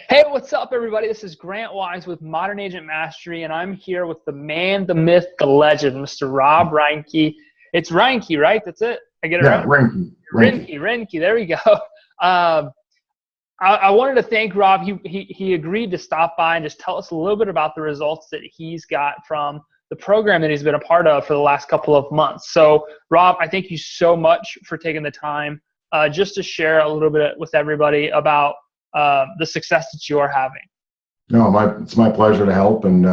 Hey, what's up, everybody? This is Grant Wise with Modern Agent Mastery, and I'm here with the man, the myth, the legend, Mr. Rob Reinke. It's Reinke, right? That's it? I get it right? Reinke. There we go. I wanted to thank Rob. He agreed to stop by and just tell us a little bit about the results that he's got from the program that he's been a part of for the last couple of months. So, Rob, I thank you so much for taking the time just to share a little bit with everybody about the success that you are having. No, it's my pleasure to help, and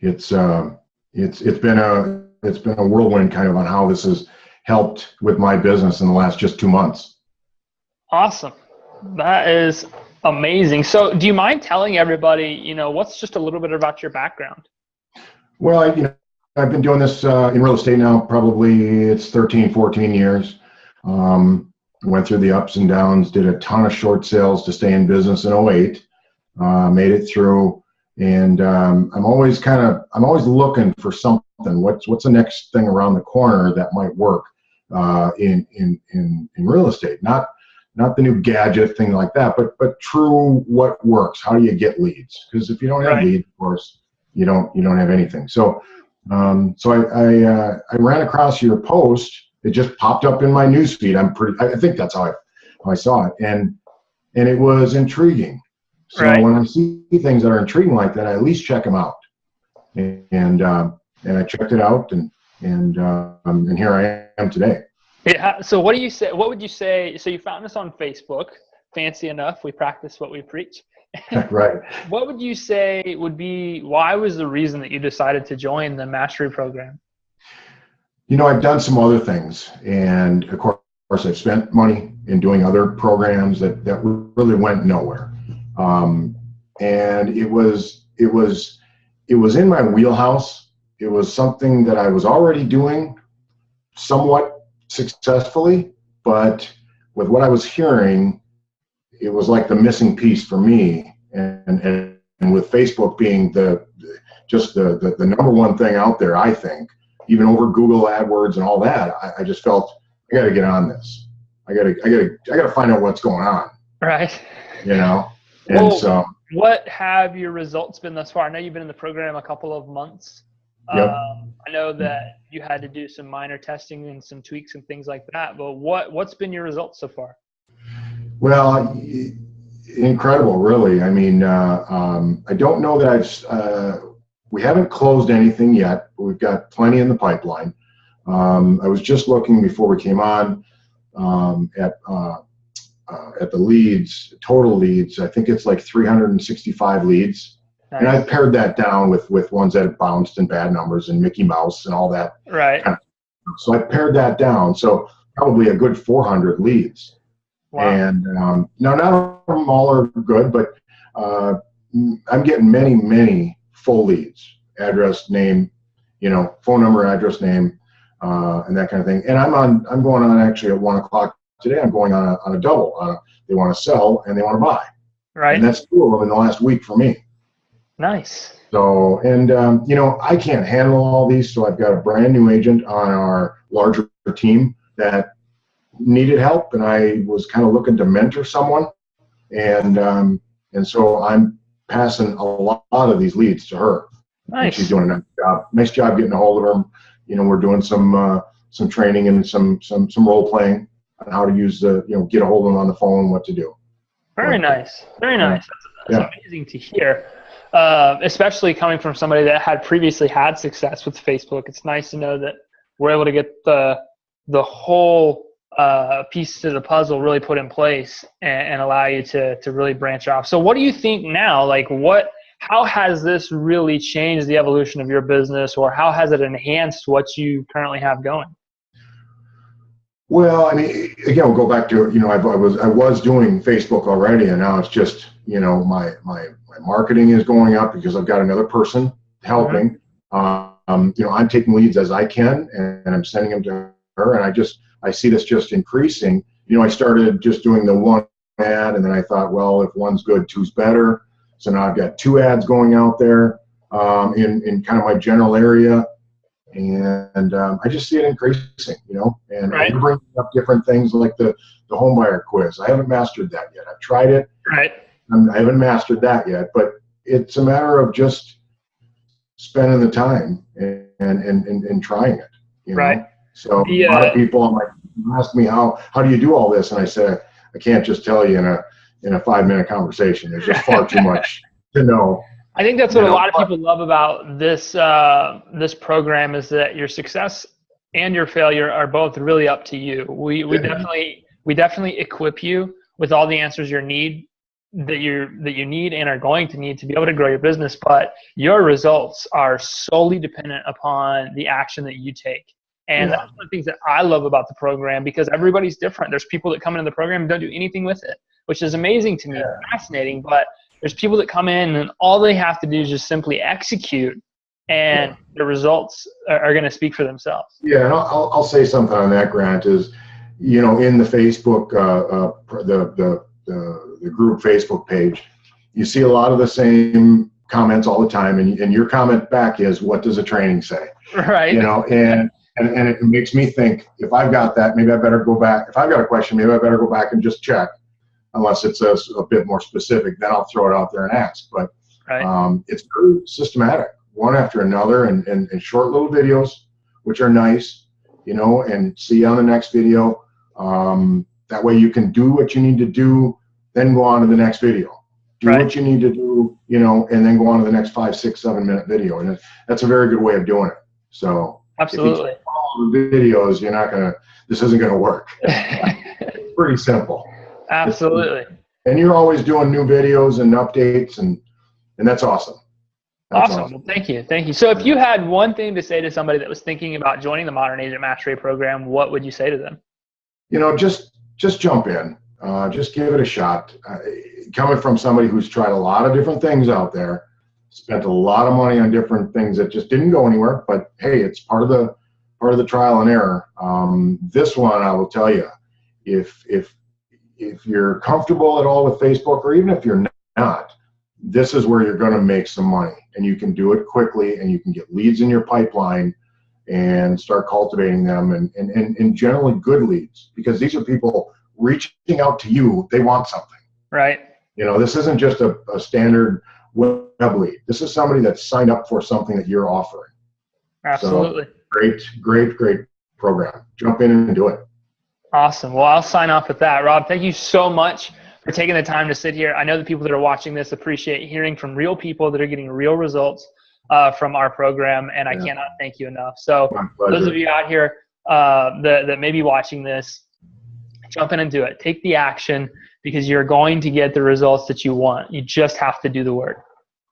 it's been a whirlwind kind of on how this has helped with my business in the last just 2 months. Awesome, that is amazing. So, do you mind telling everybody, what's just a little bit about your background? Well, I've been doing this in real estate now. Probably it's 13, 14 years. Went through the ups and downs, did a ton of short sales to stay in business in 2008, made it through, and I'm always looking for something. What's the next thing around the corner that might work in real estate? Not the new gadget thing like that, but true what works. How do you get leads? Because if you don't have leads, of course, you don't have anything. So I ran across your post. It just popped up in my newsfeed. I think that's how I saw it, and it was intriguing. So when I see things that are intriguing like that, I at least check them out. And I checked it out, and here I am today. Yeah. So what would you say? So you found us on Facebook. Fancy enough. We practice what we preach. Right. What would you say why was the reason that you decided to join the Mastery program? I've done some other things, and of course I've spent money in doing other programs that really went nowhere. And it was in my wheelhouse. It was something that I was already doing somewhat successfully, but with what I was hearing, it was like the missing piece for me. And with Facebook being the number one thing out there, I think, even over Google AdWords and all that, I just felt I got to get on this. I got to find out what's going on. Right. And so, what have your results been thus far? I know you've been in the program a couple of months. Yep. I know that you had to do some minor testing and some tweaks and things like that. But what's been your results so far? Well, incredible, really. I mean, I don't know that we haven't closed anything yet, but we've got plenty in the pipeline. I was just looking before we came on at the leads, total leads. I think it's like 365 leads. Nice. And I pared that down with ones that have bounced and bad numbers and Mickey Mouse and all that. Right. So I pared that down. So probably a good 400 leads. Wow. And now, not all of them all are good, but I'm getting many full leads, address, name, phone number, address, name, and that kind of thing. And I'm going on actually at 1 o'clock today. I'm going on a double. They want to sell and they want to buy. Right. And that's 2 of them in the last week for me. Nice. So, and I can't handle all these, so I've got a brand new agent on our larger team that needed help, and I was kind of looking to mentor someone, and so I'm passing a lot of these leads to her. Nice. And she's doing a nice job getting a hold of them. We're doing some training and some role playing on how to use get a hold of them on the phone, what to do. Very nice. That's amazing to hear, especially coming from somebody that had previously had success with Facebook. It's nice to know that we're able to get the whole piece to the puzzle really put in place and allow you to really branch off. So what do you think now? How has this really changed the evolution of your business, or how has it enhanced what you currently have going? Well, I mean, again, we'll go back to, I was doing Facebook already, and now it's just, my marketing is going up because I've got another person helping. Mm-hmm. I'm taking leads as I can, and I'm sending them to her, and I see this just increasing. I started just doing the one ad, and then I thought, well, if one's good, two's better. So now I've got 2 ads going out there in kind of my general area, and I just see it increasing, and I'm bringing up different things like the home buyer quiz. I haven't mastered that yet. I've tried it. Right. I haven't mastered that yet, but it's a matter of just spending the time and trying it, you know? Right. So a lot of people ask me, how do you do all this? And I say, I can't just tell you in a 5-minute conversation. There's just far too much to know. I think that's what a lot of people love about this this program, is that your success and your failure are both really up to you. We definitely equip you with all the answers you need and are going to need to be able to grow your business, but your results are solely dependent upon the action that you take. And that's one of the things that I love about the program, because everybody's different. There's people that come into the program and don't do anything with it, which is amazing to me, fascinating. But there's people that come in and all they have to do is just simply execute, and the results are going to speak for themselves. Yeah, and I'll say something on that, Grant, is, you know, in the Facebook, the group Facebook page, you see a lot of the same comments all the time, and your comment back is, what does the training say? Right. You know, and it makes me think, if I've got that, maybe I better go back. If I've got a question, maybe I better go back and just check, unless it's a bit more specific, then I'll throw it out there and ask. But it's very systematic, one after another, and short little videos, which are nice, you know, and see you on the next video. That way you can do what you need to do, then go on to the next video. Do what you need to do, you know, and then go on to the next 5, 6, 7 minute video. And that's a very good way of doing it. So absolutely, if you follow the videos, this isn't going to work. It's pretty simple. Absolutely. And you're always doing new videos and updates, and that's awesome. Awesome. Well, thank you. So if you had one thing to say to somebody that was thinking about joining the Modern Agent Mastery program, what would you say to them? You know, just jump in. Just give it a shot. Coming from somebody who's tried a lot of different things out there, spent a lot of money on different things that just didn't go anywhere, but hey, it's part of the trial and error. This one, I will tell you, if you're comfortable at all with Facebook, or even if you're not, this is where you're going to make some money, and you can do it quickly, and you can get leads in your pipeline and start cultivating them, and generally good leads, because these are people reaching out to you. They want something. Right. You know, this isn't just a standard web lead. This is somebody that's signed up for something that you're offering. Absolutely. So great program. Jump in and do it. Awesome. Well, I'll sign off with that. Rob, thank you so much for taking the time to sit here. I know the people that are watching this appreciate hearing from real people that are getting real results from our program, and I cannot thank you enough. So those of you out here that may be watching this, jump in and do it. Take the action, because you're going to get the results that you want. You just have to do the work.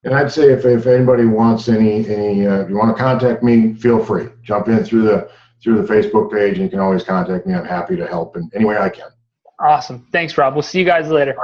And I'd say if anybody wants any if you want to contact me, feel free. Jump in through the Facebook page, and you can always contact me. I'm happy to help in any way I can. Awesome. Thanks, Rob. We'll see you guys later.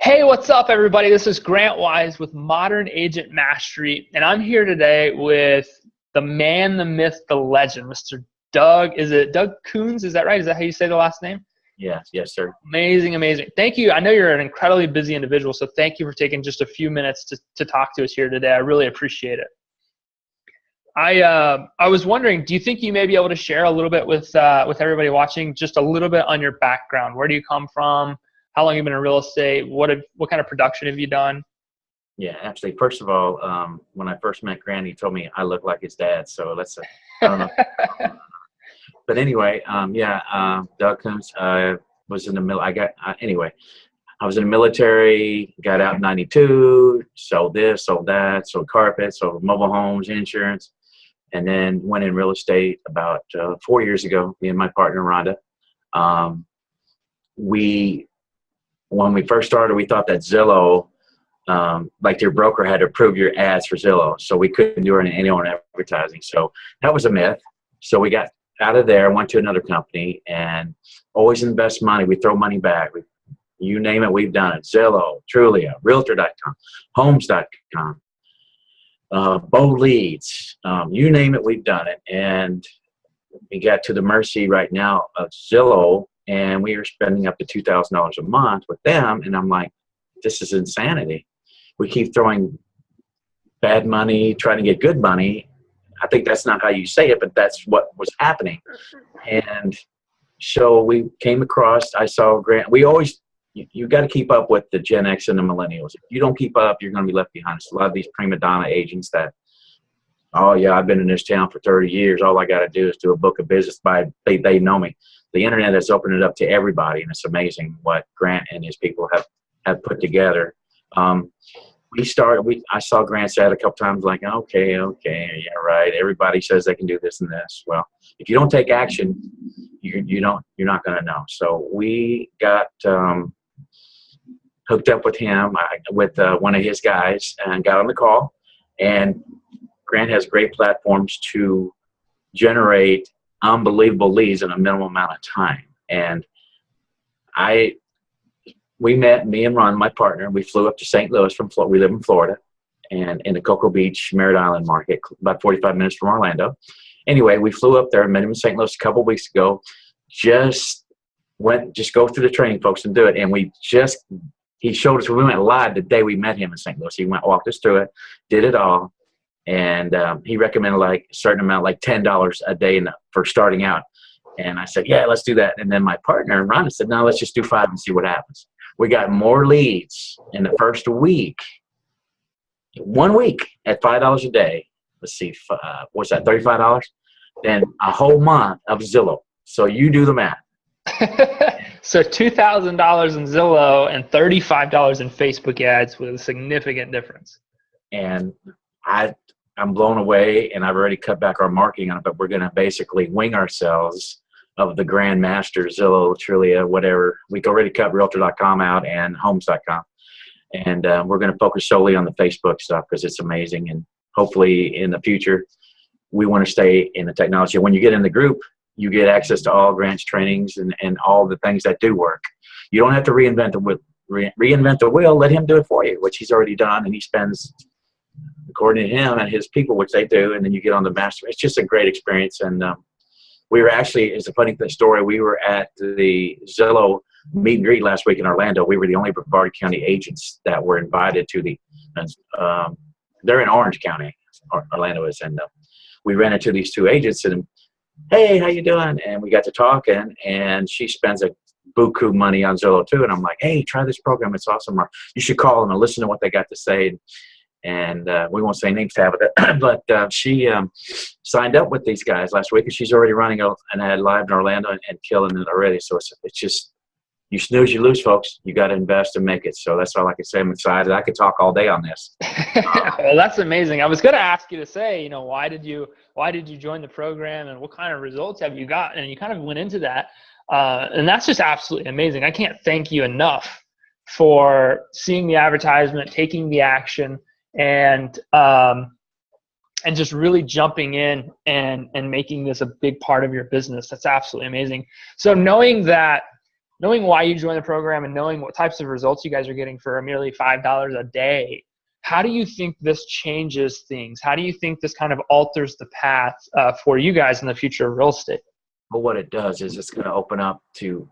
Hey, what's up, everybody? This is Grant Wise with Modern Agent Mastery, and I'm here today with the man, the myth, the legend, Mr. Doug. Is it Doug Coons? Is that right? Is that how you say the last name? Yes, sir. Amazing. Thank you. I know you're an incredibly busy individual, so thank you for taking just a few minutes to talk to us here today. I really appreciate it. I was wondering, do you think you may be able to share a little bit with everybody watching, just a little bit on your background? Where do you come from? How long have you been in real estate? What kind of production have you done? Yeah, actually, first of all, when I first met Grant, he told me I look like his dad. So let's, I don't know. But anyway, Doug Coons, was in the I was in the military, got out in 92, sold this, sold that, sold carpets, sold mobile homes, insurance, and then went in real estate about 4 years ago, me and my partner, Rhonda. When we first started, we thought that Zillow, like your broker had to approve your ads for Zillow, so we couldn't do any own advertising. So that was a myth. So we got out of there, went to another company, and always invest money. We throw money back. You name it, we've done it. Zillow, Trulia, Realtor.com, Homes.com, Bold Leads, you name it, we've done it. And we got to the mercy right now of Zillow, and we are spending up to $2,000 a month with them. And I'm like, this is insanity. We keep throwing bad money, trying to get good money. I think that's not how you say it, but that's what was happening. And so we came across, I saw Grant. We always, you got to keep up with the Gen X and the millennials. If you don't keep up, you're going to be left behind. It's a lot of these prima donna agents that, oh yeah, I've been in this town for 30 years. All I got to do is do a book of business they know me. The internet has opened it up to everybody, and it's amazing what Grant and his people have put together. I saw Grant's ad a couple times, like, okay, yeah, right. Everybody says they can do this and this. Well, if you don't take action, you're not going to know. So we got hooked up with him, with one of his guys, and got on the call. And Grant has great platforms to generate unbelievable leads in a minimal amount of time. And we met, me and Ron, my partner, we flew up to St. Louis from Florida. We live in Florida, and in the Cocoa Beach, Merritt Island market, about 45 minutes from Orlando. Anyway, we flew up there and met him in St. Louis a couple of weeks ago. Just go through the training, folks, and do it. And he showed us, we went live the day we met him in St. Louis. He walked us through it, did it all. And he recommended like a certain amount, like $10 a day for starting out. And I said, yeah, let's do that. And then my partner, Ron, said, no, let's just do 5 and see what happens. We got more leads in the first week. 1 week at $5 a day. Let's see, what's that, $35? Then a whole month of Zillow. So you do the math. So $2,000 in Zillow and $35 in Facebook ads with a significant difference. And I'm blown away, and I've already cut back our marketing on it, but we're going to basically wing ourselves of the Grandmaster, Zillow, Trulia, whatever. We already cut Realtor.com out and Homes.com. And we're going to focus solely on the Facebook stuff because it's amazing. And hopefully in the future, we want to stay in the technology. When you get in the group, you get access to all Grant's trainings and all the things that do work. You don't have to reinvent the wheel. Let him do it for you, which he's already done. And he spends, according to him and his people, which they do, and then you get on the master. It's just a great experience. And we were actually, it's a funny story, we were at the Zillow meet and greet last week in Orlando. We were the only Brevard County agents that were invited to they're in Orange County, Orlando is, and we ran into these two agents and, hey, how you doing? And we got to talking, and she spends a buku money on Zillow too. And I'm like, hey, try this program. It's awesome. Or you should call them and listen to what they got to say. And we won't say names, Tabitha, but she signed up with these guys last week, and she's already running an ad live in Orlando and killing it already. So it's just, you snooze, you lose, folks. You got to invest and make it. So that's all I can say. I'm excited. I could talk all day on this. Well, that's amazing. I was going to ask you to say, why did you join the program, and what kind of results have you got? And you kind of went into that. And that's just absolutely amazing. I can't thank you enough for seeing the advertisement, taking the action, and just really jumping in and making this a big part of your business. That's absolutely amazing. So knowing why you joined the program and knowing what types of results you guys are getting for merely $5 a day, how do you think this changes things? How do you think this kind of alters the path for you guys in the future of real estate? Well, what it does is it's going to open up to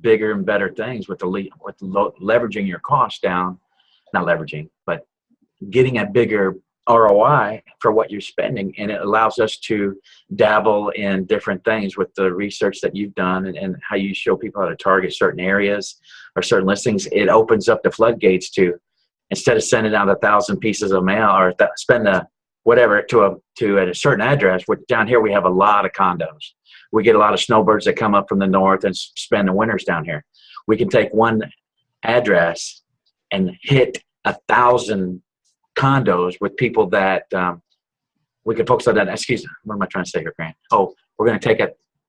bigger and better things with leveraging your costs down, not leveraging, but getting a bigger ROI for what you're spending. And it allows us to dabble in different things with the research that you've done and how you show people how to target certain areas or certain listings. It opens up the floodgates to, instead of sending out 1,000 pieces of mail or spend whatever to a certain address, which down here we have a lot of condos. We get a lot of snowbirds that come up from the north and spend the winters down here. We can take one address and hit 1,000 condos with people that we can focus on that. Excuse me, what am I trying to say here, Grant? Oh, we're going to take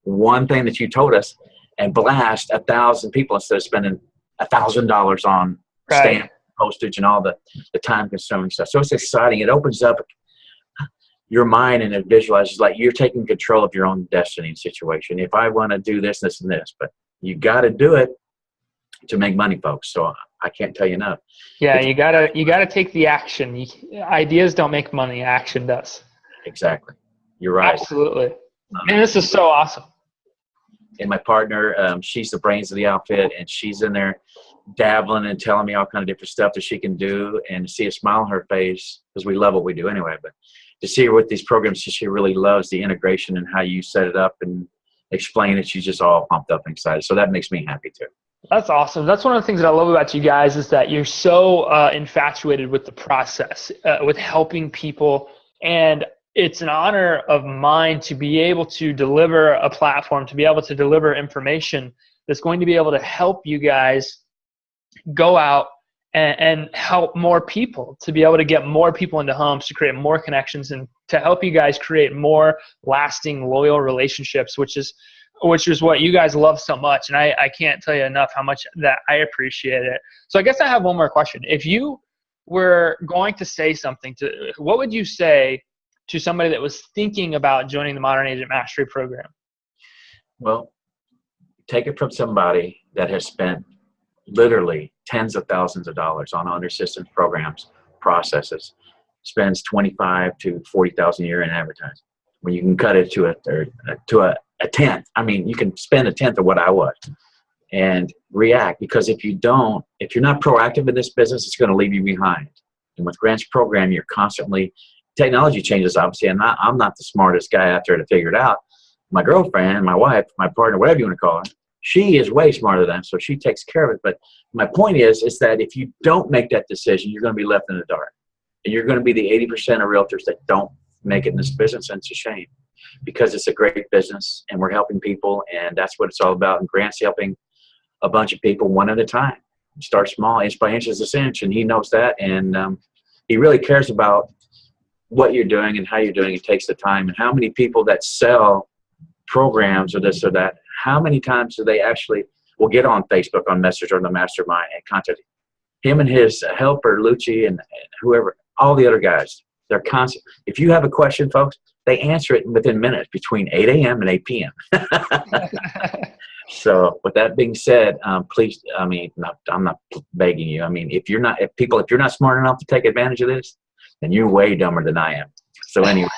one thing that you told us and blast 1,000 people instead of spending $1,000 on stamp, postage, and all the time-consuming stuff. So it's exciting. It opens up your mind and it visualizes like you're taking control of your own destiny and situation. If I want to do this, this, and this, but you got to do it to make money, folks. So I can't tell you enough. Yeah, you gotta take the action. Ideas don't make money. Action does. Exactly. You're right. Absolutely. And this is so awesome. And my partner, she's the brains of the outfit, and she's in there dabbling and telling me all kind of different stuff that she can do, and to see a smile on her face, because we love what we do anyway, but to see her with these programs. She really loves the integration and how you set it up and explain it. She's just all pumped up and excited. So that makes me happy too. That's awesome. That's one of the things that I love about you guys is that you're so infatuated with the process, with helping people. And it's an honor of mine to be able to deliver a platform, to be able to deliver information that's going to be able to help you guys go out and help more people, to be able to get more people into homes, to create more connections, and to help you guys create more lasting, loyal relationships, which is what you guys love so much. And I can't tell you enough how much that I appreciate it. So I guess I have one more question. If you were going to say something what would you say to somebody that was thinking about joining the Modern Agent Mastery program? Well, take it from somebody that has spent literally tens of thousands of dollars on under systems, programs, processes, spends 25 to 40,000 a year in advertising. When you can cut it to a tenth. I mean, you can spend a tenth of what I was and react, because if you're not proactive in this business, it's going to leave you behind. And with Grant's program, you're constantly, technology changes, obviously, and I'm not the smartest guy out there to figure it out. My girlfriend, my wife, my partner, whatever you want to call her, she is way smarter than, so she takes care of it. But my point is that if you don't make that decision, you're going to be left in the dark. And you're going to be the 80% of realtors that don't make it in this business, and it's a shame, because it's a great business and we're helping people, and that's what it's all about. And Grant's helping a bunch of people one at a time. Start small, inch by inch is a cinch, and he knows that. And he really cares about what you're doing and how you're doing. It takes the time. And how many people that sell programs or this or that, how many times do they actually will get on Facebook, on Messenger, or the mastermind and contact him and his helper, Lucci, and whoever, all the other guys. They're constant. If you have a question, folks, they answer it within minutes between 8 a.m. and 8 p.m. So with that being said, please, I mean, I'm not begging you. I mean, if you're not smart enough to take advantage of this, then you're way dumber than I am. So anyway.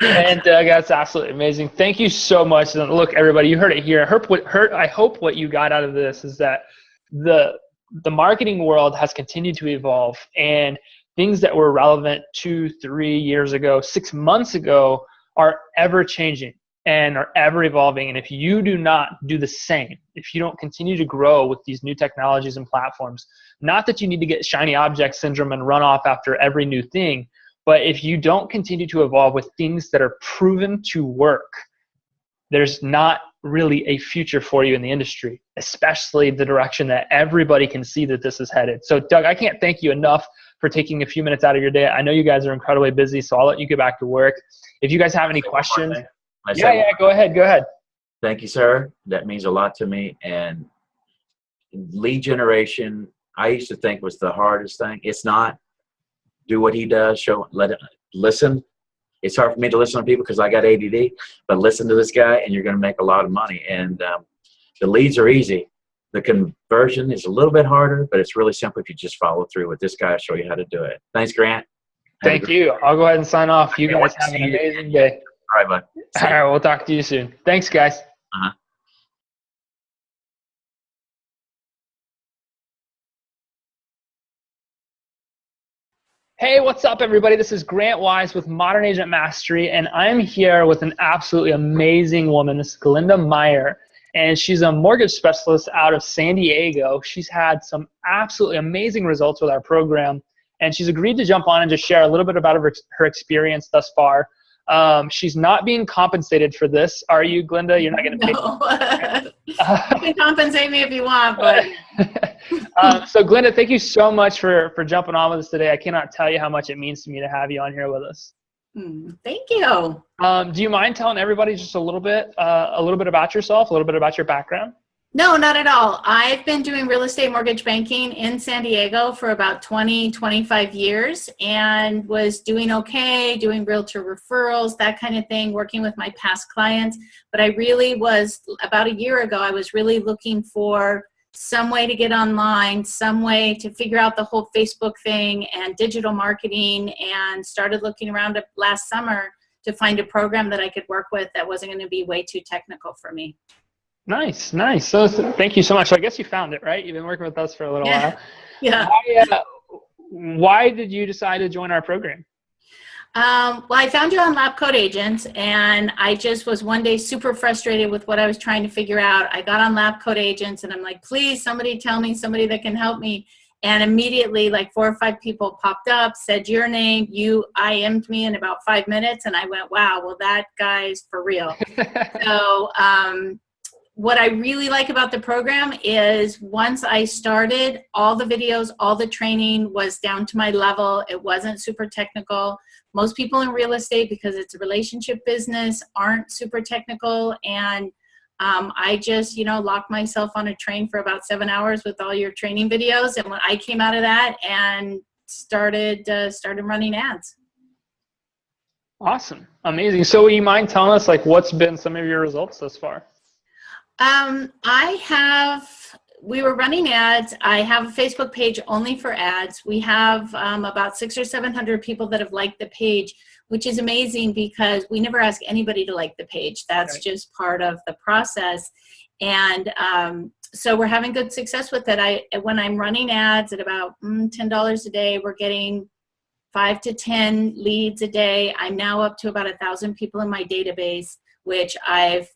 And Doug, that's absolutely amazing. Thank you so much. And look, everybody, you heard it here. I hope what you got out of this is that the marketing world has continued to evolve, and things that were relevant 2, 3 years ago, 6 months ago, are ever changing and are ever evolving. And if you do not do the same, if you don't continue to grow with these new technologies and platforms, not that you need to get shiny object syndrome and run off after every new thing, but if you don't continue to evolve with things that are proven to work, there's not really a future for you in the industry, especially the direction that everybody can see that this is headed. So Doug, I can't thank you enough for taking a few minutes out of your day. I know you guys are incredibly busy, so I'll let you get back to work. If you guys have any questions. Yeah, go ahead. Thank you, sir. That means a lot to me. And lead generation, I used to think was the hardest thing. It's not. Do what he does, listen. It's hard for me to listen to people because I got ADD, but listen to this guy and you're going to make a lot of money. And the leads are easy. The conversion is a little bit harder, but it's really simple if you just follow through with this guy. I'll show you how to do it. Thanks, Grant. Thank you. I'll go ahead and sign off. You guys have an amazing day. All right, bud. All right, we'll talk to you soon. Thanks, guys. Uh-huh. Hey, what's up, everybody? This is Grant Wise with Modern Agent Mastery, and I'm here with an absolutely amazing woman. This is Glenda Meyer, and she's a mortgage specialist out of San Diego. She's had some absolutely amazing results with our program, and she's agreed to jump on and just share a little bit about her experience thus far. She's not being compensated for this. Are you, Glenda? You're not going to pay? No. You can compensate me if you want, but. So Glenda, thank you so much for jumping on with us today. I cannot tell you how much it means to me to have you on here with us. Thank you. Do you mind telling everybody just a little bit about yourself, a little bit about your background? No, not at all. I've been doing real estate mortgage banking in San Diego for about 25 years and was doing okay, doing realtor referrals, that kind of thing, working with my past clients. But I really was, about a year ago, I was really looking for some way to get online, some way to figure out the whole Facebook thing and digital marketing, and started looking around last summer to find a program that I could work with that wasn't going to be way too technical for me. Nice. So thank you so much. So I guess you found it, right? You've been working with us for a little while. Yeah. Why did you decide to join our program? Well, I found you on Lab Code Agents, and I just was one day super frustrated with what I was trying to figure out. I got on Lab Code Agents, and I'm like, please, somebody tell me, somebody that can help me. And immediately, like 4 or 5 people popped up, said your name, you IM'd me in about 5 minutes, and I went, wow, well, that guy's for real. So what I really like about the program is once I started, all the videos, all the training was down to my level. It wasn't super technical. Most people in real estate, because it's a relationship business, aren't super technical. And I just, locked myself on a train for about 7 hours with all your training videos. And when I came out of that and started running ads. Awesome. Amazing. So will you mind telling us what's been some of your results thus far? We were running ads. I have a Facebook page only for ads. We have about 600 or 700 people that have liked the page, which is amazing because we never ask anybody to like the page. That's just part of the process. And so we're having good success with it. When I'm running ads at about $10 a day, we're getting 5 to 10 leads a day. I'm now up to about 1,000 people in my database, which I've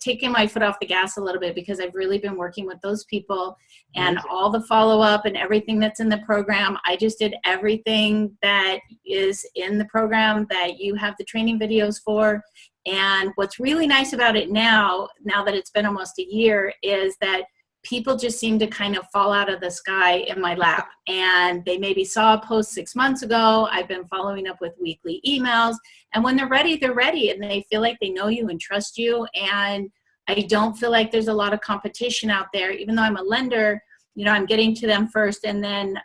taken my foot off the gas a little bit because I've really been working with those people and all the follow-up and everything that's in the program. I just did everything that is in the program that you have the training videos for. And what's really nice about it now that it's been almost a year, is that people just seem to kind of fall out of the sky in my lap. And they maybe saw a post 6 months ago. I've been following up with weekly emails. And when they're ready, and they feel like they know you and trust you. And I don't feel like there's a lot of competition out there. Even though I'm a lender, I'm getting to them first. And then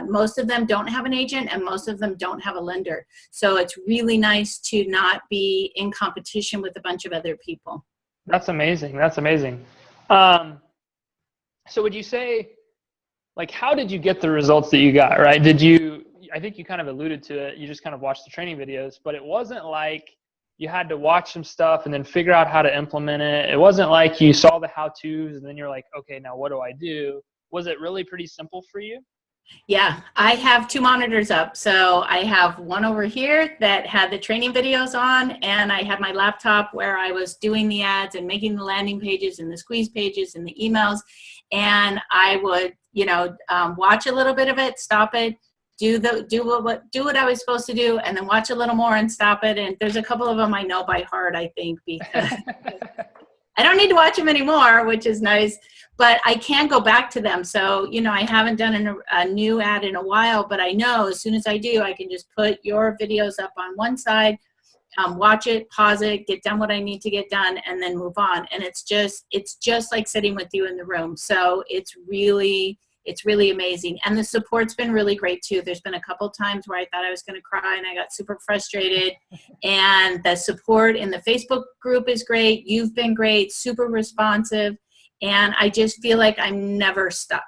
most of them don't have an agent and most of them don't have a lender. So it's really nice to not be in competition with a bunch of other people. That's amazing. That's amazing. So would you say, how did you get the results that you got, right? I think you kind of alluded to it. You just kind of watched the training videos, but it wasn't like you had to watch some stuff and then figure out how to implement it. It wasn't like you saw the how-tos and then you're like, okay, now what do I do? Was it really pretty simple for you? Yeah, I have 2 monitors up. So I have one over here that had the training videos on, and I had my laptop where I was doing the ads and making the landing pages and the squeeze pages and the emails. And I would, watch a little bit of it, stop it, do what I was supposed to do, and then watch a little more and stop it. And there's a couple of them I know by heart, I think, because I don't need to watch them anymore, which is nice, but I can go back to them. So, I haven't done a new ad in a while, but I know as soon as I do, I can just put your videos up on one side, watch it, pause it, get done what I need to get done, and then move on. And it's just like sitting with you in the room. So it's really amazing. And the support's been really great too. There's been a couple times where I thought I was going to cry and I got super frustrated. And the support in the Facebook group is great. You've been great, super responsive. And I just feel like I'm never stuck.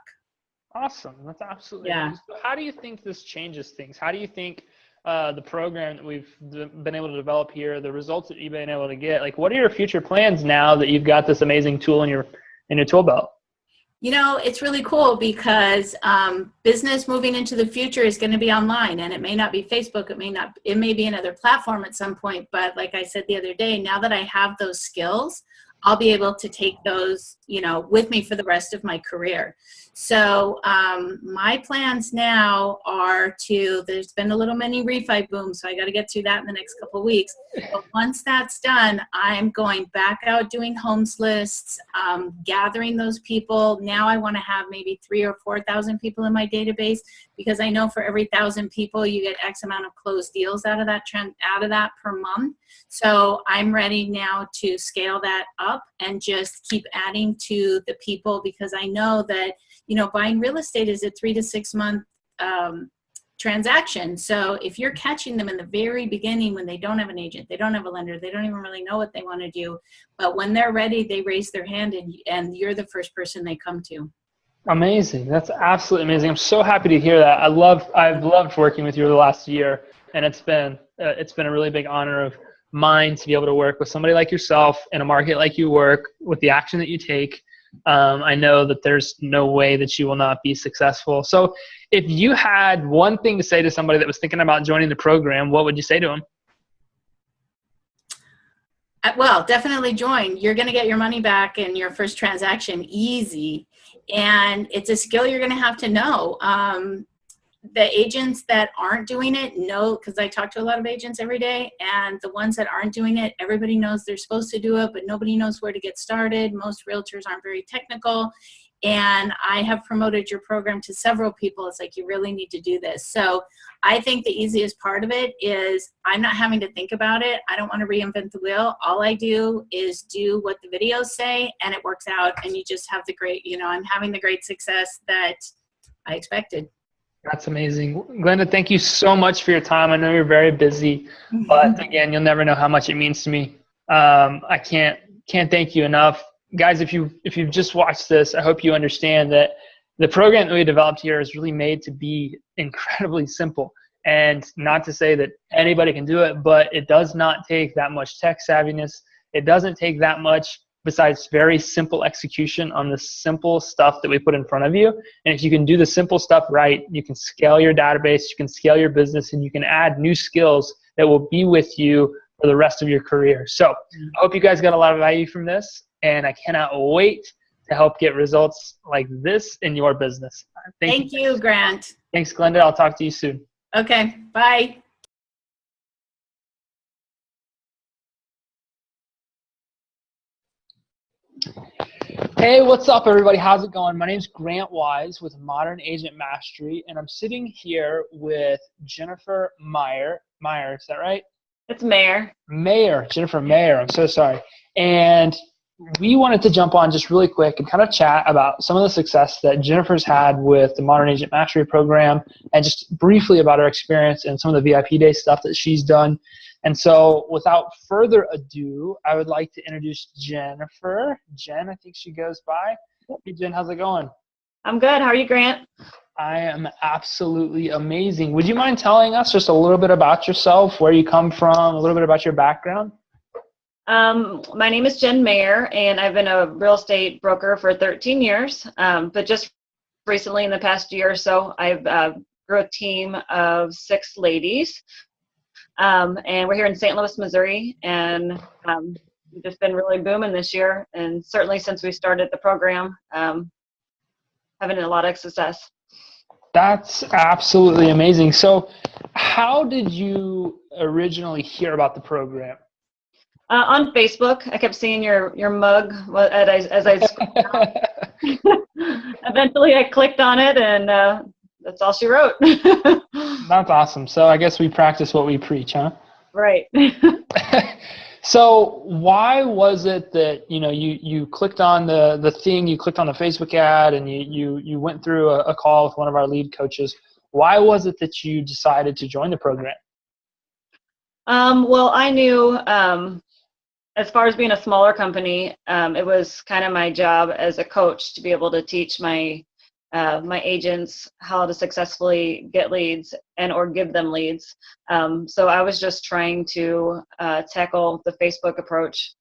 Awesome. That's absolutely amazing. So how do you think this changes things? How do you think the program that we've been able to develop here, the results that you've been able to get, what are your future plans now that you've got this amazing tool in your tool belt? It's really cool because business moving into the future is going to be online, and it may not be Facebook. It may be another platform at some point. But like I said the other day, now that I have those skills, I'll be able to take those, with me for the rest of my career. So my plans now are there's been a little mini refi boom, so I got to get through that in the next couple of weeks. But once that's done, I'm going back out doing homes lists, gathering those people. Now I want to have maybe 3,000 or 4,000 people in my database, because I know for every 1,000 people, you get X amount of closed deals out of that per month. So I'm ready now to scale that up and just keep adding to the people, because I know that, buying real estate is a 3 to 6 month transaction. So if you're catching them in the very beginning when they don't have an agent, they don't have a lender, they don't even really know what they want to do, but when they're ready, they raise their hand and you're the first person they come to. Amazing. That's absolutely amazing. I'm so happy to hear that. I've loved working with you the last year, and it's been a really big honor of mine to be able to work with somebody like yourself in a market like you work, with the action that you take. I know that there's no way that you will not be successful. So if you had one thing to say to somebody that was thinking about joining the program, what would you say to them? Well, definitely join. You're going to get your money back in your first transaction easy. And it's a skill you're going to have to know. The agents that aren't doing it know, because I talk to a lot of agents every day, and the ones that aren't doing it, everybody knows they're supposed to do it, but nobody knows where to get started. Most realtors aren't very technical. And I have promoted your program to several people. It's like, you really need to do this. So I think the easiest part of it is I'm not having to think about it. I don't want to reinvent the wheel. All I do is do what the videos say, and it works out. And you just have the great, I'm having the great success that I expected. That's amazing. Glenda, thank you so much for your time. I know you're very busy, but again, you'll never know how much it means to me. I can't thank you enough. Guys, if you've just watched this, I hope you understand that the program that we developed here is really made to be incredibly simple. And not to say that anybody can do it, but it does not take that much tech savviness. It doesn't take that much besides very simple execution on the simple stuff that we put in front of you. And if you can do the simple stuff right, you can scale your database, you can scale your business, and you can add new skills that will be with you for the rest of your career. So I hope you guys got a lot of value from this, and I cannot wait to help get results like this in your business. Thank you, Grant. Thanks, Glenda. I'll talk to you soon. Okay, bye. Hey, what's up, everybody? How's it going? My name's Grant Wise with Modern Agent Mastery, and I'm sitting here with Jennifer Meyer. Meyer, is that right? It's Mayor. Mayer, Jennifer Mayer. I'm so sorry. And we wanted to jump on just really quick and kind of chat about some of the success that Jennifer's had with the Modern Agent Mastery program, and just briefly about her experience and some of the VIP Day stuff that she's done. And so without further ado, I would like to introduce Jennifer. Jen, I think she goes by. Hey, Jen, how's it going? I'm good. How are you, Grant? I am absolutely amazing. Would you mind telling us just a little bit about yourself, where you come from, a little bit about your background? My name is Jen Mayer, and I've been a real estate broker for 13 years. But just recently, in the past year or so, I've grew a team of 6 ladies. And we're here in St. Louis, Missouri, and we've just been really booming this year, and certainly since we started the program, having a lot of success. That's absolutely amazing. So how did you originally hear about the program? On Facebook. I kept seeing your mug as I scrolled down. Eventually I clicked on it, and that's all she wrote. That's awesome. So I guess we practice what we preach, huh? Right. So why was it that you clicked on the thing, you clicked on the Facebook ad, and you went through a call with one of our lead coaches? Why was it that you decided to join the program? Well, I knew as far as being a smaller company, it was kind of my job as a coach to be able to teach my agents how to successfully get leads or give them leads. So I was just trying to tackle the Facebook approach.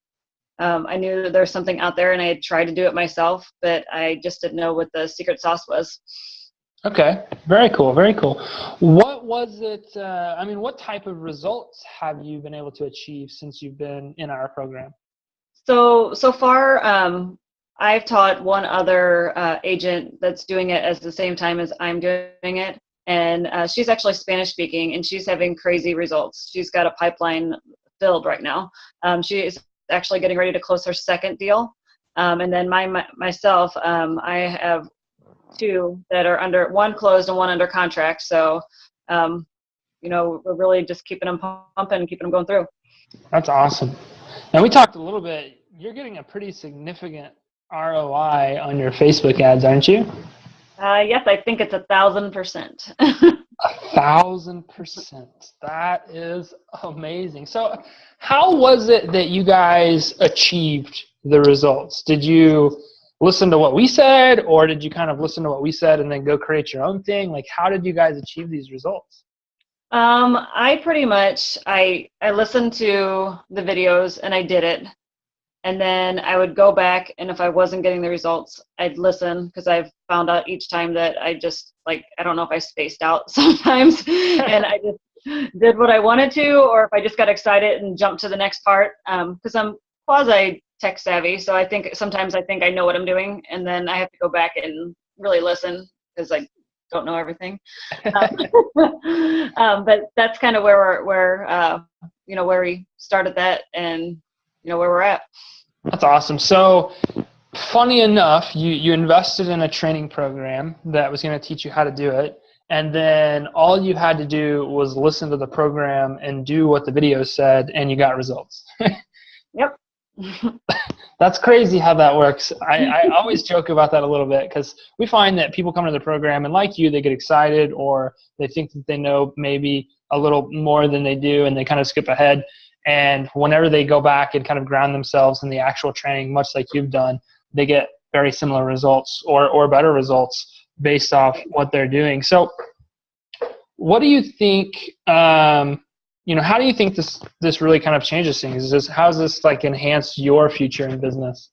I knew that there's something out there, and I had tried to do it myself, but I just didn't know what the secret sauce was. Okay, very cool, very cool. What was it, what type of results have you been able to achieve since you've been in our program? So far, I've taught one other agent that's doing it at the same time as I'm doing it, and she's actually Spanish speaking, and she's having crazy results. She's got a pipeline filled right now. She is actually getting ready to close her second deal, and then myself, I have 2 that are one closed and one under contract. So, we're really just keeping them pumping and keeping them going through. That's awesome. And we talked a little bit. You're getting a pretty significant ROI on your Facebook ads, aren't you? Yes, I think it's 1,000%. 1,000%. That is amazing. So how was it that you guys achieved the results? Did you listen to what we said, or did you kind of listen to what we said and then go create your own thing? Like, how did you guys achieve these results? I pretty much, I listened to the videos and I did it. And then I would go back, and if I wasn't getting the results, I'd listen, because I've found out each time that I just, like, I don't know if I spaced out sometimes and I just did what I wanted to, or if I just got excited and jumped to the next part, because I'm quasi tech savvy. So sometimes I think I know what I'm doing, and then I have to go back and really listen because I don't know everything. But that's kind of where where we started that, and where we're at. That's awesome. So funny enough, you invested in a training program that was going to teach you how to do it. And then all you had to do was listen to the program and do what the video said, and you got results. Yep. That's crazy how that works. I always joke about that a little bit, because we find that people come to the program and, like you, they get excited, or they think that they know maybe a little more than they do, and they kind of skip ahead. And whenever they go back and kind of ground themselves in the actual training, much like you've done, they get very similar results or better results based off what they're doing. So what do you think, how do you think this really kind of changes things? How does this like enhance your future in business?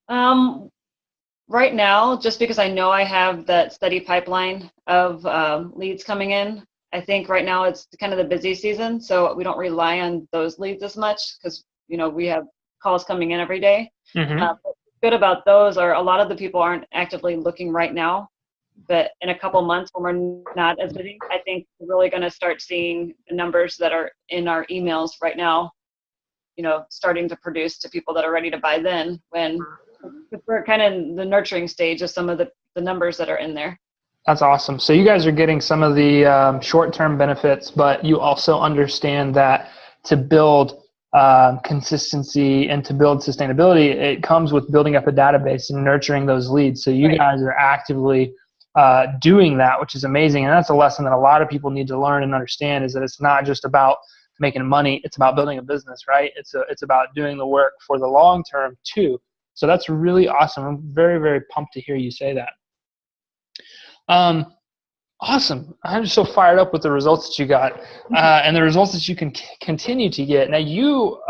Right now, just because I know I have that steady pipeline of leads coming in, I think right now it's kind of the busy season, so we don't rely on those leads as much, because we have calls coming in every day. Mm-hmm. What's good about those are a lot of the people aren't actively looking right now, but in a couple months when we're not as busy, I think we're really going to start seeing the numbers that are in our emails right now, starting to produce to people that are ready to buy then, when we're kind of in the nurturing stage of some of the numbers that are in there. That's awesome. So you guys are getting some of the short-term benefits, but you also understand that to build consistency and to build sustainability, it comes with building up a database and nurturing those leads. So you guys are actively doing that, which is amazing. And that's a lesson that a lot of people need to learn and understand, is that it's not just about making money. It's about building a business, right? It's about doing the work for the long term too. So that's really awesome. I'm very, very pumped to hear you say that. Awesome. I'm just so fired up with the results that you got and the results that you can continue to get. Now you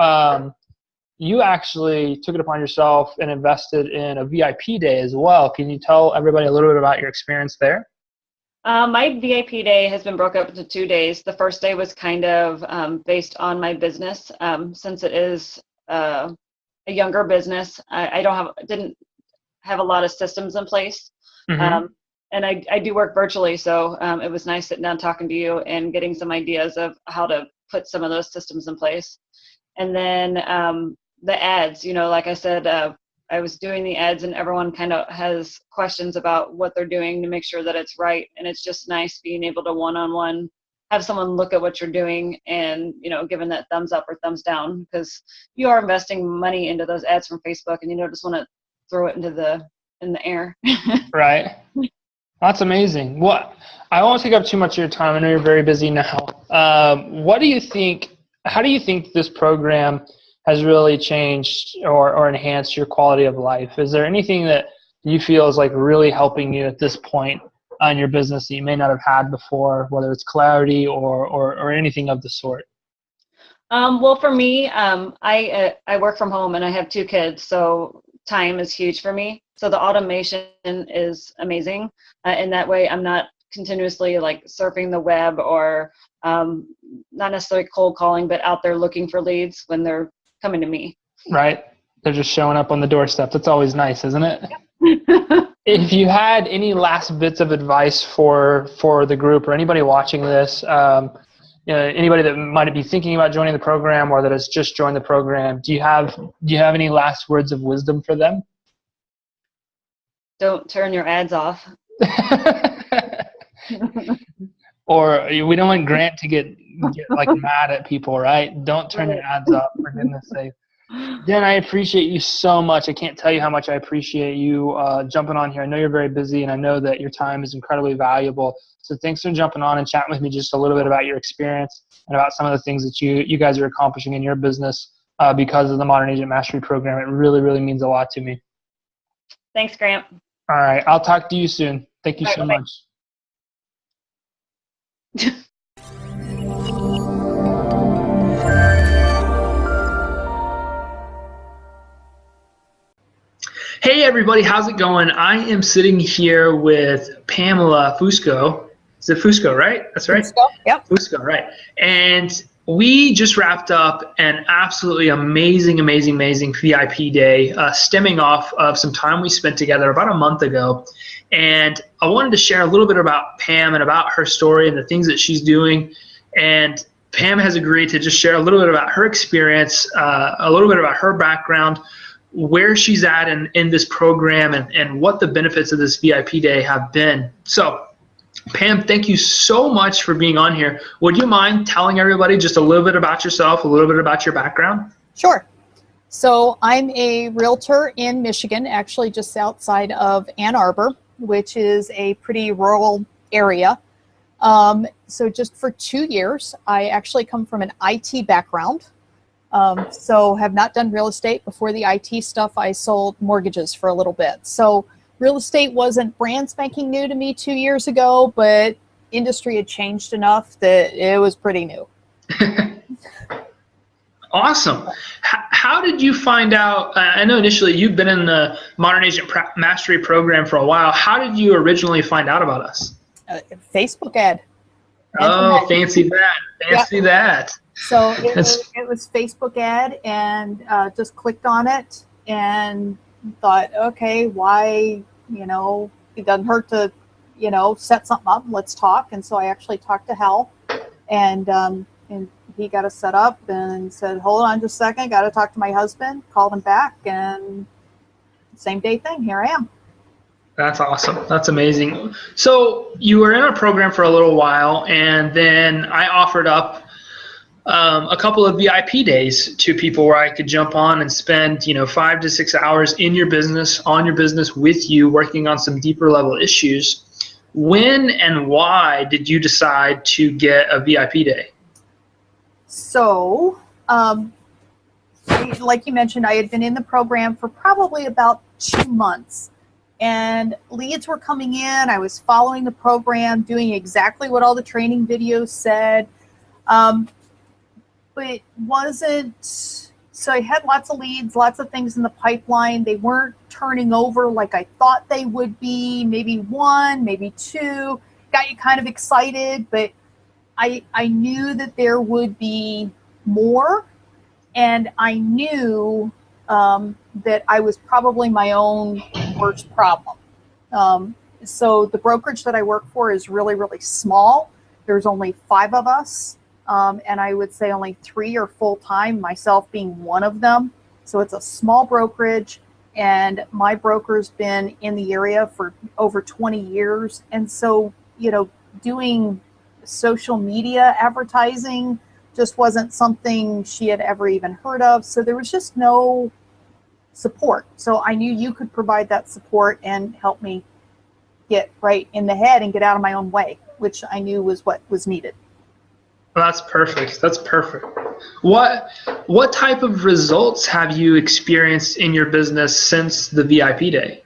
actually took it upon yourself and invested in a VIP day as well. Can you tell everybody a little bit about your experience there? My VIP day has been broken up into 2 days. The first day was kind of based on my business. Since it is a younger business, I didn't have a lot of systems in place. Mm-hmm. And I do work virtually, so it was nice sitting down talking to you and getting some ideas of how to put some of those systems in place. And then the ads, like I said, I was doing the ads, and everyone kind of has questions about what they're doing to make sure that it's right. And it's just nice being able to one-on-one have someone look at what you're doing and, giving that thumbs up or thumbs down, because you are investing money into those ads from Facebook, and you don't just want to throw it in the air. Right. That's amazing. I won't take up too much of your time. I know you're very busy now. How do you think this program has really changed or enhanced your quality of life? Is there anything that you feel is like really helping you at this point on your business that you may not have had before, whether it's clarity or anything of the sort? Well, for me, I work from home and I have 2 kids, so time is huge for me. So the automation is amazing. In that way, I'm not continuously like surfing the web or not necessarily cold calling, but out there looking for leads when they're coming to me. Right. They're just showing up on the doorstep. That's always nice, isn't it? If you had any last bits of advice for the group or anybody watching this, anybody that might be thinking about joining the program or that has just joined the program, do you have any last words of wisdom for them? Don't turn your ads off. Or we don't want Grant to get like mad at people, right? Don't turn your ads off, for goodness sake. Dan, I appreciate you so much. I can't tell you how much I appreciate you jumping on here. I know you're very busy, and I know that your time is incredibly valuable. So thanks for jumping on and chatting with me just a little bit about your experience and about some of the things that you guys are accomplishing in your business because of the Modern Agent Mastery Program. It really, really means a lot to me. Thanks, Grant. All right. I'll talk to you soon. Thank you so much. Hey everybody, how's it going? I am sitting here with Pamela Fusco. Is it Fusco, right? That's right? Fusco, yep. Fusco, right. And we just wrapped up an absolutely amazing VIP day, stemming off of some time we spent together about a month ago. And I wanted to share a little bit about Pam and about her story and the things that she's doing. And Pam has agreed to just share a little bit about her experience, a little bit about her background, where she's at in this program, and what the benefits of this VIP day have been. So, Pam, thank you so much for being on here. Would you mind telling everybody just a little bit about yourself, a little bit about your background? Sure. So I'm a realtor in Michigan, actually just outside of Ann Arbor, which is a pretty rural area. So just for 2 years, I actually come from an IT background. So have not done real estate. Before the IT stuff, I sold mortgages for a little bit. So real estate wasn't brand spanking new to me 2 years ago, but industry had changed enough that it was pretty new. Awesome. How did you find out? I know initially you've been in the Modern Agent Mastery program for a while. How did you originally find out about us? Facebook ad. Oh, fancy that. Fancy that. So it was Facebook ad, and just clicked on it and thought, okay, why, it doesn't hurt to, set something up, let's talk. And so I actually talked to Hal, and he got us set up and said, hold on just a second, got to talk to my husband, called him back, and same day thing, here I am. That's awesome. That's amazing. So you were in our program for a little while, and then I offered up a couple of VIP days to people where I could jump on and spend 5 to 6 hours in your business, on your business with you, working on some deeper level issues. When and why did you decide to get a VIP day? So, like you mentioned, I had been in the program for probably about 2 months, and leads were coming in. I was following the program, doing exactly what all the training videos said. But it wasn't, so I had lots of leads, lots of things in the pipeline. They weren't turning over like I thought they would be, maybe 1, maybe 2, got you kind of excited, but I knew that there would be more, and I knew that I was probably my own worst problem. So the brokerage that I work for is really, really small. There's only 5 of us. And I would say only 3 are full-time, myself being one of them. So it's a small brokerage, and my broker's been in the area for over 20 years. And so, doing social media advertising just wasn't something she had ever even heard of. So there was just no support. So I knew you could provide that support and help me get right in the head and get out of my own way, which I knew was what was needed. That's perfect. That's perfect. What type of results have you experienced in your business since the VIP day?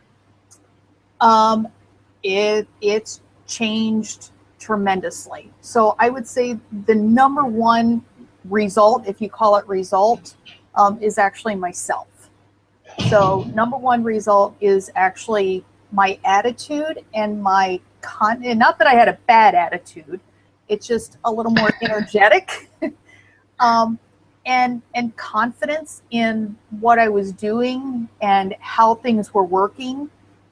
It's changed tremendously. So I would say the number one result, if you call it result, is actually myself. So number one result is actually my attitude and my and not that I had a bad attitude. It's just a little more energetic, and confidence in what I was doing and how things were working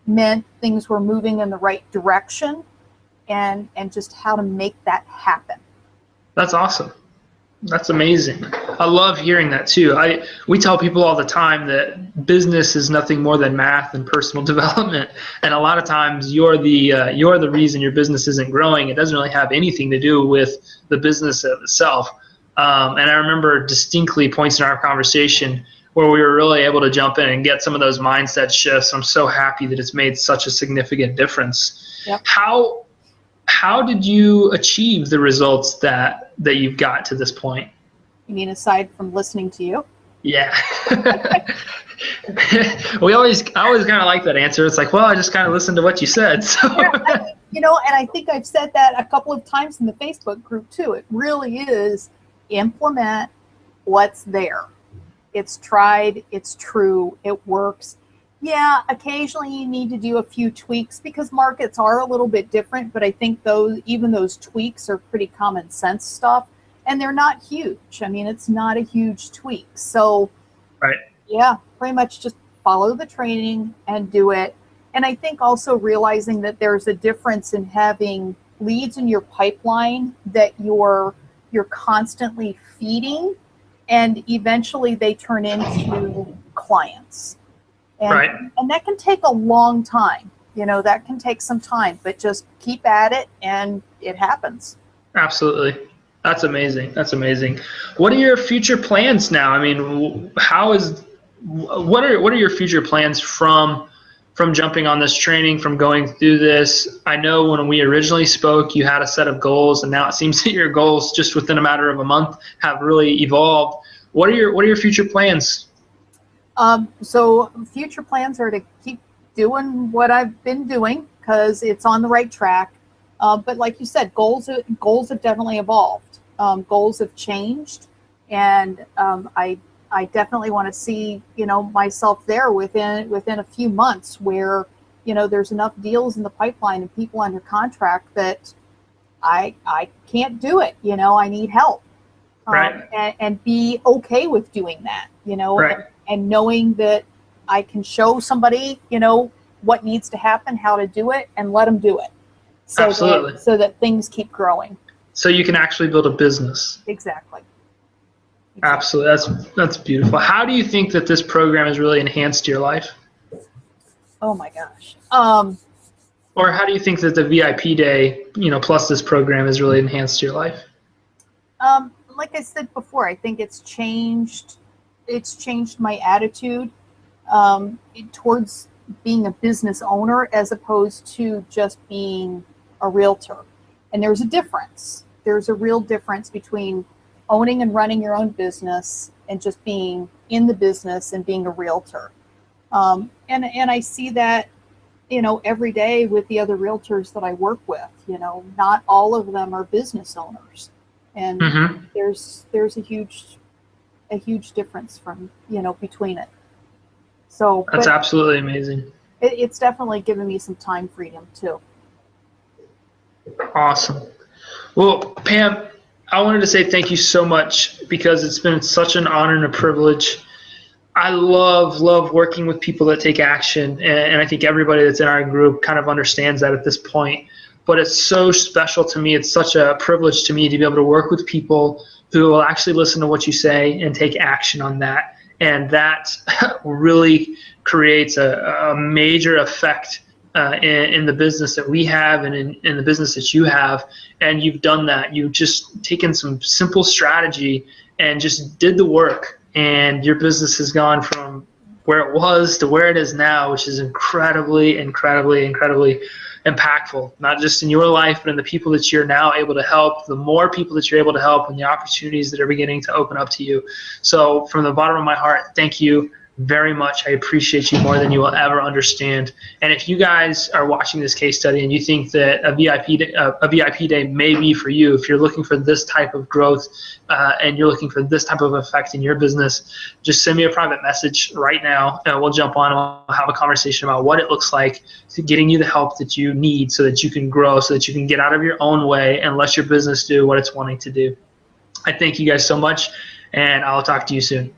meant things were moving in the right direction, and just how to make that happen. That's awesome. That's amazing. I love hearing that too. We tell people all the time that business is nothing more than math and personal development, and a lot of times you're the reason your business isn't growing. It doesn't really have anything to do with the business itself. And I remember distinctly points in our conversation where we were really able to jump in and get some of those mindset shifts. I'm so happy that it's made such a significant difference. Yep. How did you achieve the results that you've got to this point? You mean aside from listening to you? Yeah. I always kind of like that answer. It's like, well, I just kind of listened to what you said. So. Yeah, and I think I've said that a couple of times in the Facebook group too. It really is implement what's there. It's tried, it's true, it works. Yeah, occasionally you need to do a few tweaks because markets are a little bit different, but I think those tweaks are pretty common sense stuff, and they're not huge. I mean, it's not a huge tweak. So, Right. yeah, pretty much just follow the training and do it. And I think also realizing that there's a difference in having leads in your pipeline that you're constantly feeding, and eventually they turn into clients. And, Right. and that can take a long time. That can take some time, but just keep at it and it happens. Absolutely. That's amazing. That's amazing. What are your future plans now? I mean, what are your future plans from jumping on this training, from going through this? I know when we originally spoke, you had a set of goals, and now it seems that your goals just within a matter of a month have really evolved. What are your future plans? So future plans are to keep doing what I've been doing because it's on the right track. But like you said, goals have definitely evolved. Goals have changed, and I definitely want to see myself there within a few months where there's enough deals in the pipeline and people under contract that I can't do it. I need help. Right. And be okay with doing that. Right. And knowing that I can show somebody, what needs to happen, how to do it, and let them do it. Absolutely. So that things keep growing. So you can actually build a business. Exactly. Absolutely. That's beautiful. How do you think that this program has really enhanced your life? Oh my gosh. Or how do you think that the VIP day, plus this program has really enhanced your life? Like I said before, I think it's changed my attitude towards being a business owner as opposed to just being a realtor. And there's a difference. There's a real difference between owning and running your own business and just being in the business and being a realtor. And I see that, every day with the other realtors that I work with. Not all of them are business owners. And Mm-hmm. there's a huge difference from between it. So That's absolutely amazing. it's definitely given me some time freedom too. Awesome. Well, Pam, I wanted to say thank you so much because it's been such an honor and a privilege. I love working with people that take action, and I think everybody that's in our group kind of understands that at this point. But it's so special to me. It's such a privilege to me to be able to work with people who will actually listen to what you say and take action on that. And that really creates a major effect in the business that we have and in the business that you have. And you've done that. You've just taken some simple strategy and just did the work. And your business has gone from where it was to where it is now, which is incredibly, incredibly, incredibly impactful, not just in your life, but in the people that you're now able to help, the more people that you're able to help, and the opportunities that are beginning to open up to you. So from the bottom of my heart, thank you very much. I appreciate you more than you will ever understand. And if you guys are watching this case study and you think that a VIP day may be for you, if you're looking for this type of growth and you're looking for this type of effect in your business, just send me a private message right now and we'll jump on and we'll have a conversation about what it looks like to getting you the help that you need so that you can grow, so that you can get out of your own way and let your business do what it's wanting to do. I thank you guys so much, and I'll talk to you soon.